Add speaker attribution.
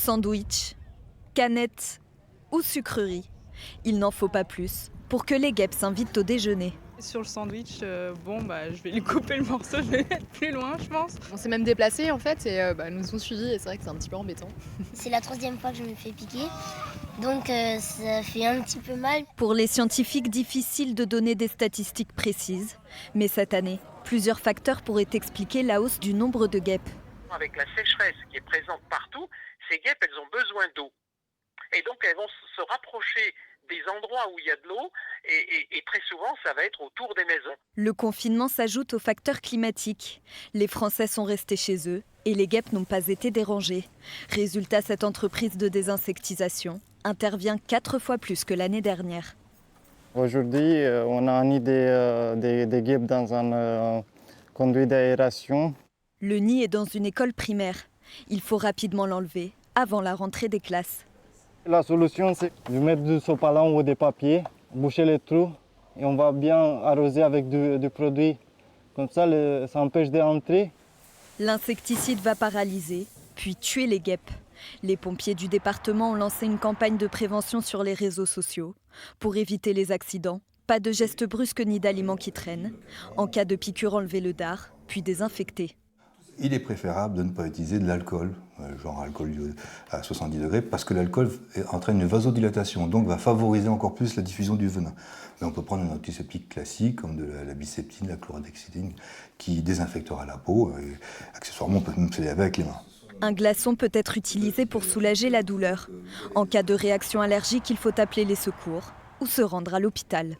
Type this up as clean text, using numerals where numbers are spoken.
Speaker 1: Sandwich, canettes ou sucreries, il n'en faut pas plus pour que les guêpes s'invitent au déjeuner.
Speaker 2: Sur le sandwich, je vais lui couper le morceau, je vais le mettre plus loin, je pense.
Speaker 3: On s'est même déplacés en fait et elles nous ont suivis et c'est vrai que c'est un petit peu embêtant.
Speaker 4: C'est la 3e fois que je me fais piquer, donc ça fait un petit peu mal.
Speaker 1: Pour les scientifiques, difficile de donner des statistiques précises. Mais cette année, plusieurs facteurs pourraient expliquer la hausse du nombre de guêpes.
Speaker 5: Avec la sécheresse qui est présente partout, ces guêpes, elles ont besoin d'eau. Et donc elles vont se rapprocher des endroits où il y a de l'eau et très souvent ça va être autour des maisons.
Speaker 1: Le confinement s'ajoute aux facteurs climatiques. Les Français sont restés chez eux et les guêpes n'ont pas été dérangées. Résultat, cette entreprise de désinsectisation intervient 4 fois plus que l'année dernière.
Speaker 6: Aujourd'hui, on a mis des guêpes dans un conduit d'aération.
Speaker 1: Le nid est dans une école primaire. Il faut rapidement l'enlever avant la rentrée des classes.
Speaker 6: La solution, c'est de mettre du sopalin ou des papiers, boucher les trous et on va bien arroser avec du produit. Comme ça, ça empêche d'entrer.
Speaker 1: L'insecticide va paralyser, puis tuer les guêpes. Les pompiers du département ont lancé une campagne de prévention sur les réseaux sociaux. Pour éviter les accidents, pas de gestes brusques ni d'aliments qui traînent. En cas de piqûre, enlever le dard, puis désinfecter.
Speaker 7: Il est préférable de ne pas utiliser de l'alcool, genre alcool à 70 degrés, parce que l'alcool entraîne une vasodilatation, donc va favoriser encore plus la diffusion du venin. Mais on peut prendre un antiseptique classique, comme de la biceptine, la chlordhexidine, qui désinfectera la peau, et accessoirement on peut même se laver avec les mains.
Speaker 1: Un glaçon peut être utilisé pour soulager la douleur. En cas de réaction allergique, il faut appeler les secours ou se rendre à l'hôpital.